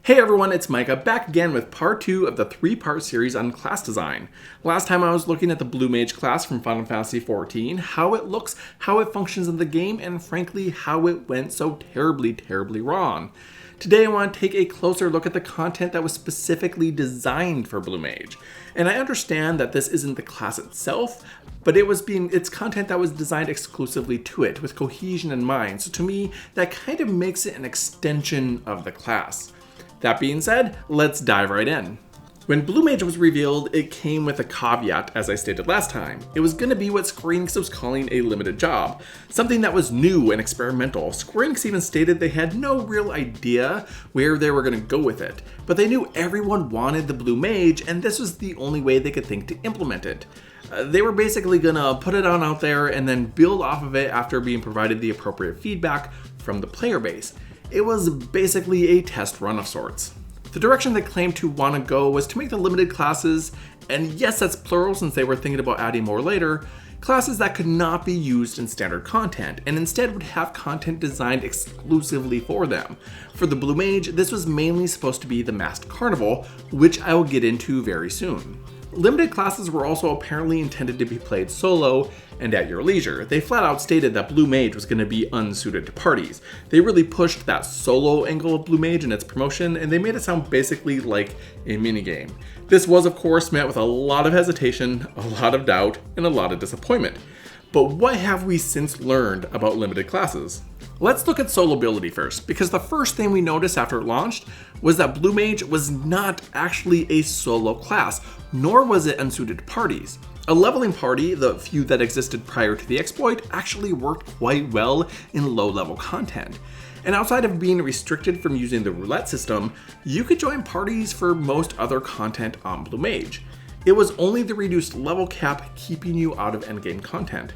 Hey everyone, it's Micah, back again with part 2 of the 3-part series on class design. Last time I was looking at the Blue Mage class from Final Fantasy XIV, how it looks, how it functions in the game, and frankly, how it went so terribly wrong. Today I want to take a closer look at the content that was specifically designed for Blue Mage. And I understand that this isn't the class itself, but it's content that was designed exclusively to it, with cohesion in mind, so to me, that kind of makes it an extension of the class. That being said, let's dive right in. When Blue Mage was revealed, it came with a caveat, as I stated last time. It was going to be what Square Enix was calling a limited job, something that was new and experimental. Square Enix even stated they had no real idea where they were going to go with it, but they knew everyone wanted the Blue Mage, and this was the only way they could think to implement it. They were basically going to put it on out there and then build off of it after being provided the appropriate feedback from the player base. It was basically a test run of sorts. The direction they claimed to want to go was to make the limited classes, and yes, that's plural since they were thinking about adding more later, classes that could not be used in standard content, and instead would have content designed exclusively for them. For the Blue Mage, this was mainly supposed to be the Masked Carnival, which I will get into very soon. Limited classes were also apparently intended to be played solo and at your leisure. They flat out stated that Blue Mage was going to be unsuited to parties. They really pushed that solo angle of Blue Mage in its promotion, and they made it sound basically like a minigame. This was of course met with a lot of hesitation, a lot of doubt, and a lot of disappointment. But what have we since learned about limited classes? Let's look at soloability first, because the first thing we noticed after it launched was that Blue Mage was not actually a solo class, nor was it unsuited to parties. A leveling party, the few that existed prior to the exploit, actually worked quite well in low-level content. And outside of being restricted from using the roulette system, you could join parties for most other content on Blue Mage. It was only the reduced level cap keeping you out of endgame content.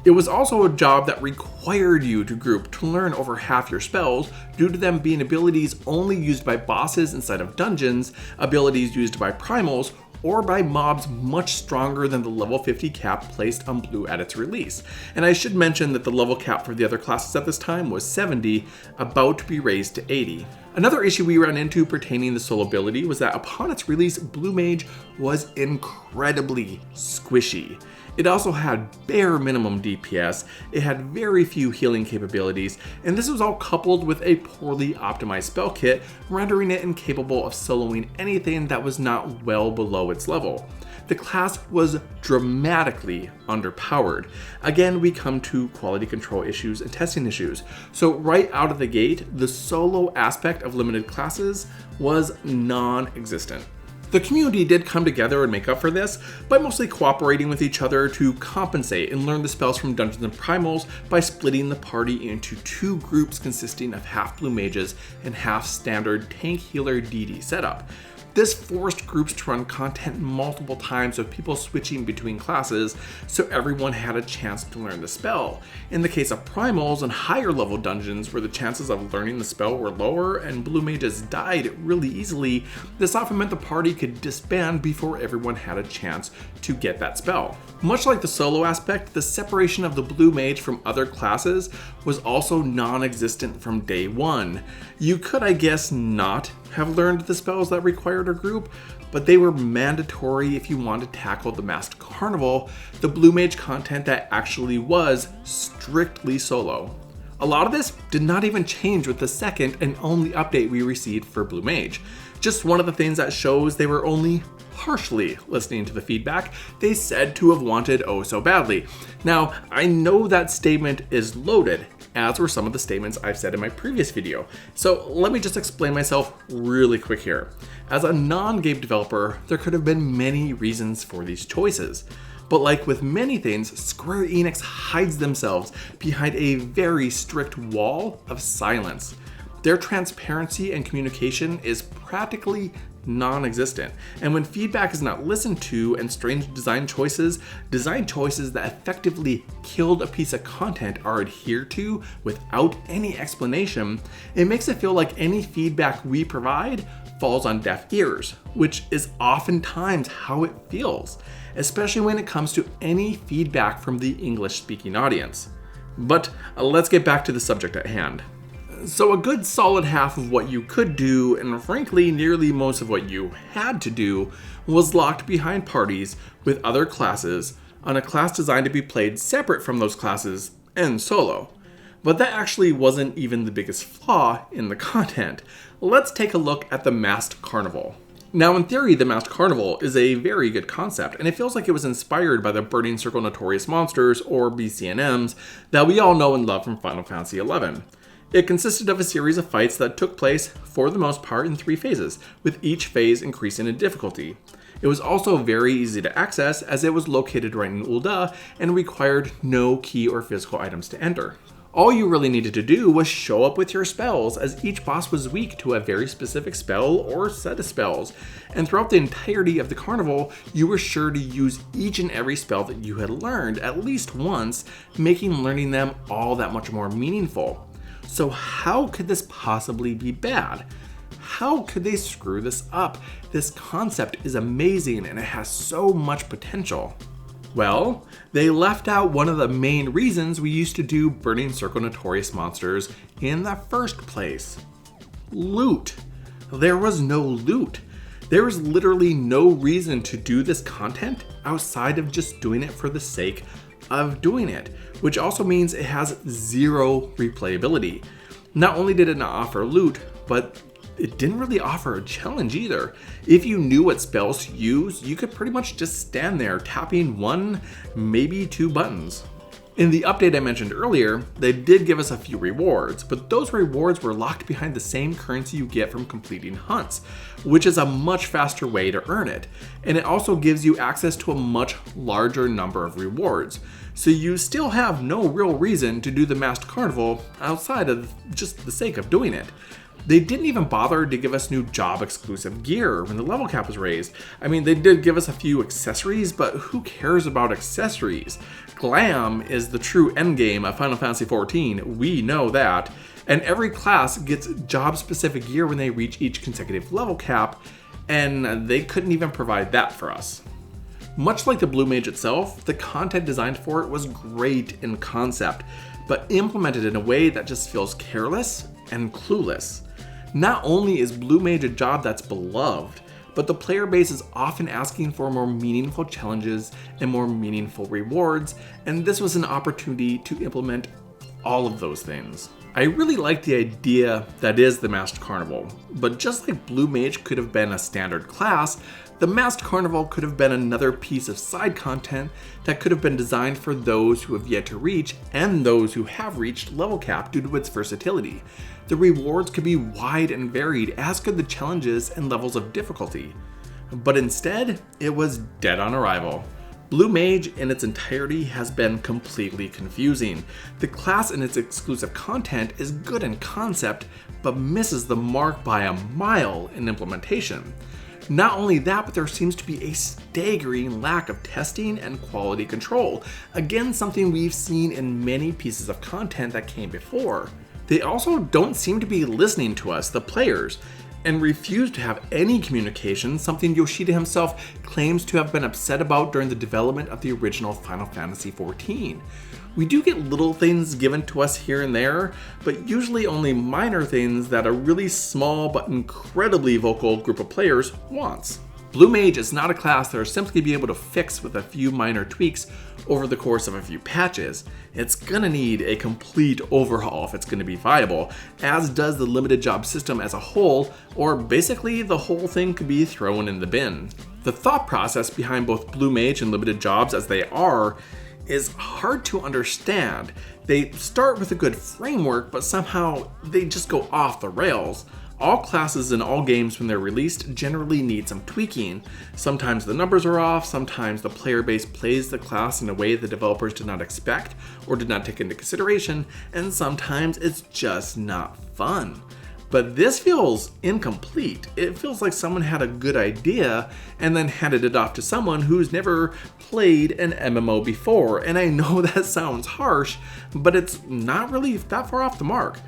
It was also a job that required you to group to learn over half your spells due to them being abilities only used by bosses inside of dungeons, abilities used by primals, or by mobs much stronger than the level 50 cap placed on Blue at its release. And I should mention that the level cap for the other classes at this time was 70, about to be raised to 80. Another issue we ran into pertaining to soloability was that upon its release, Blue Mage was incredibly squishy. It also had bare minimum DPS, it had very few healing capabilities, and this was all coupled with a poorly optimized spell kit, rendering it incapable of soloing anything that was not well below its level. The class was dramatically underpowered. Again, we come to quality control issues and testing issues. So right out of the gate, the solo aspect of limited classes was non-existent. The community did come together and make up for this by mostly cooperating with each other to compensate and learn the spells from Dungeons and Primals by splitting the party into two groups consisting of half Blue Mages and half standard tank healer DD setup. This forced groups to run content multiple times with people switching between classes, so everyone had a chance to learn the spell. In the case of primals and higher level dungeons where the chances of learning the spell were lower and Blue Mages died really easily, this often meant the party could disband before everyone had a chance to get that spell. Much like the solo aspect, the separation of the Blue Mage from other classes was also non-existent from day one. You could, I guess, not have learned the spells that required a group, but they were mandatory if you wanted to tackle the Masked Carnival, the Blue Mage content that actually was strictly solo. A lot of this did not even change with the second and only update we received for Blue Mage. Just one of the things that shows they were only partially listening to the feedback they said to have wanted oh so badly. Now, I know that statement is loaded, as were some of the statements I've said in my previous video. So let me just explain myself really quick here. As a non-game developer, there could have been many reasons for these choices. But like with many things, Square Enix hides themselves behind a very strict wall of silence. Their transparency and communication is practically non-existent. And when feedback is not listened to and strange design choices that effectively killed a piece of content are adhered to without any explanation, it makes it feel like any feedback we provide falls on deaf ears, which is oftentimes how it feels, especially when it comes to any feedback from the English-speaking audience. But let's get back to the subject at hand. So a good solid half of what you could do, and frankly nearly most of what you had to do, was locked behind parties with other classes on a class designed to be played separate from those classes and solo. But that actually wasn't even the biggest flaw in the content. Let's take a look at the Masked Carnival. Now, in theory, the Masked Carnival is a very good concept, and it feels like it was inspired by the Burning Circle Notorious Monsters, or BCNMs, that we all know and love from Final Fantasy XI. It consisted of a series of fights that took place, for the most part, in 3 phases, with each phase increasing in difficulty. It was also very easy to access, as it was located right in Ul'dah and required no key or physical items to enter. All you really needed to do was show up with your spells, as each boss was weak to a very specific spell or set of spells, and throughout the entirety of the carnival, you were sure to use each and every spell that you had learned at least once, making learning them all that much more meaningful. So how could this possibly be bad? How could they screw this up? This concept is amazing and it has so much potential. Well, they left out one of the main reasons we used to do Burning Circle Notorious Monsters in the first place. Loot. There was no loot. There was literally no reason to do this content outside of just doing it for the sake of doing it, which also means it has 0 replayability. Not only did it not offer loot, but it didn't really offer a challenge either. If you knew what spells to use, you could pretty much just stand there tapping 1, maybe 2 buttons. In the update I mentioned earlier, they did give us a few rewards, but those rewards were locked behind the same currency you get from completing hunts, which is a much faster way to earn it. And it also gives you access to a much larger number of rewards. So you still have no real reason to do the Masked Carnival outside of just the sake of doing it. They didn't even bother to give us new job exclusive gear when the level cap was raised. I mean, they did give us a few accessories, but who cares about accessories? Glam is the true endgame of Final Fantasy XIV, we know that. And every class gets job specific gear when they reach each consecutive level cap, and they couldn't even provide that for us. Much like the Blue Mage itself, the content designed for it was great in concept, but implemented in a way that just feels careless and clueless. Not only is Blue Mage a job that's beloved, but the player base is often asking for more meaningful challenges and more meaningful rewards, and this was an opportunity to implement all of those things. I really like the idea that is the Masked Carnival, but just like Blue Mage could have been a standard class, the Masked Carnival could have been another piece of side content that could have been designed for those who have yet to reach and those who have reached level cap due to its versatility. The rewards could be wide and varied, as could the challenges and levels of difficulty. But instead, it was dead on arrival. Blue Mage in its entirety has been completely confusing. The class and its exclusive content is good in concept, but misses the mark by a mile in implementation. Not only that, but there seems to be a staggering lack of testing and quality control. Again, something we've seen in many pieces of content that came before. They also don't seem to be listening to us, the players, and refuse to have any communication, something Yoshida himself claims to have been upset about during the development of the original Final Fantasy XIV. We do get little things given to us here and there, but usually only minor things that a really small but incredibly vocal group of players wants. Blue Mage is not a class that will simply be able to fix with a few minor tweaks over the course of a few patches. It's gonna need a complete overhaul if it's gonna be viable, as does the limited job system as a whole, or basically the whole thing could be thrown in the bin. The thought process behind both Blue Mage and limited jobs as they are is hard to understand. They start with a good framework, but somehow they just go off the rails. All classes in all games when they're released generally need some tweaking. Sometimes the numbers are off, sometimes the player base plays the class in a way the developers did not expect or did not take into consideration, and sometimes it's just not fun. But this feels incomplete. It feels like someone had a good idea and then handed it off to someone who's never played an MMO before. And I know that sounds harsh, but it's not really that far off the mark.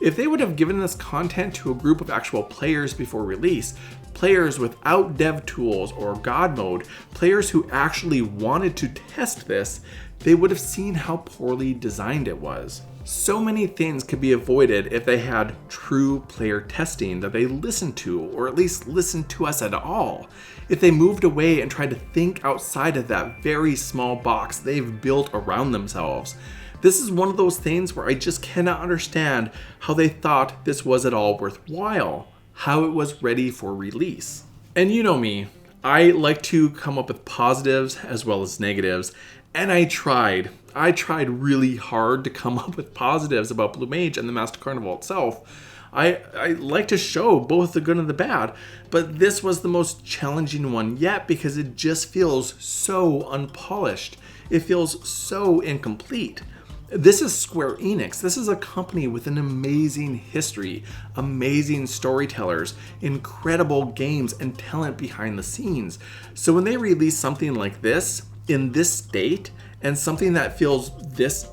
If they would have given this content to a group of actual players before release, players without dev tools or God mode, players who actually wanted to test this, they would have seen how poorly designed it was. So many things could be avoided if they had true player testing that they listened to, or at least listened to us at all. If they moved away and tried to think outside of that very small box they've built around themselves. This is one of those things where I just cannot understand how they thought this was at all worthwhile, how it was ready for release. And you know me, I like to come up with positives as well as negatives, and I tried really hard to come up with positives about Blue Mage and the Masked Carnival itself. I like to show both the good and the bad, but this was the most challenging one yet because it just feels so unpolished. It feels so incomplete. This is Square Enix. This is a company with an amazing history, amazing storytellers, incredible games, and talent behind the scenes. So when they release something like this, in this state, and something that feels this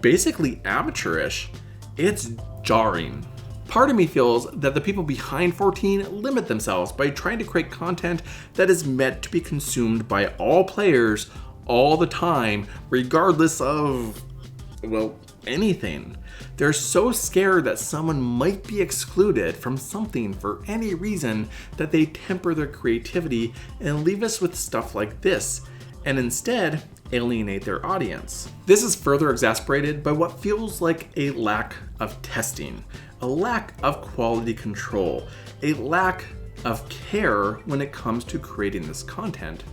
basically amateurish, it's jarring. Part of me feels that the people behind 14 limit themselves by trying to create content that is meant to be consumed by all players all the time, regardless of, well, anything. They're so scared that someone might be excluded from something for any reason that they temper their creativity and leave us with stuff like this, and instead alienate their audience. This is further exacerbated by what feels like a lack of testing, a lack of quality control, a lack of care when it comes to creating this content.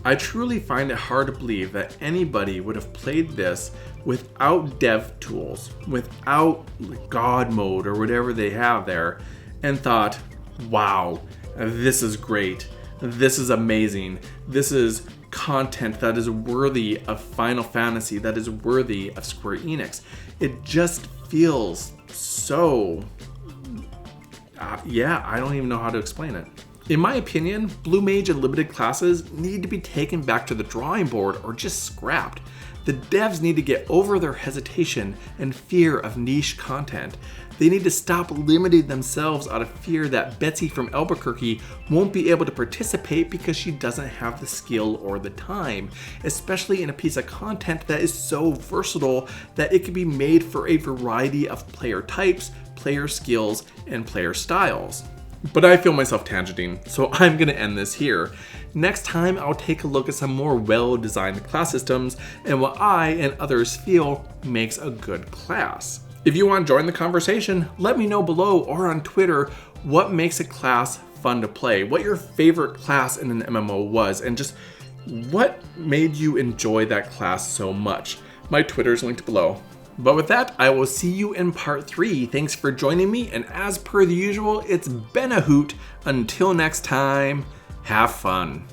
I truly find it hard to believe that anybody would have played this without dev tools, without God mode or whatever they have there, and thought, wow, this is great, this is amazing, this is content that is worthy of Final Fantasy, that is worthy of Square Enix. It just feels so, I don't even know how to explain it. In my opinion, Blue Mage and limited classes need to be taken back to the drawing board or just scrapped. The devs need to get over their hesitation and fear of niche content. They need to stop limiting themselves out of fear that Betsy from Albuquerque won't be able to participate because she doesn't have the skill or the time, especially in a piece of content that is so versatile that it can be made for a variety of player types, player skills, and player styles. But I feel myself tangenting, so I'm going to end this here. Next time, I'll take a look at some more well-designed class systems and what I and others feel makes a good class. If you want to join the conversation, let me know below or on Twitter what makes a class fun to play, what your favorite class in an MMO was, and just what made you enjoy that class so much. My Twitter is linked below. But with that, I will see you in part 3. Thanks for joining me, and as per the usual, it's been a hoot. Until next time, have fun.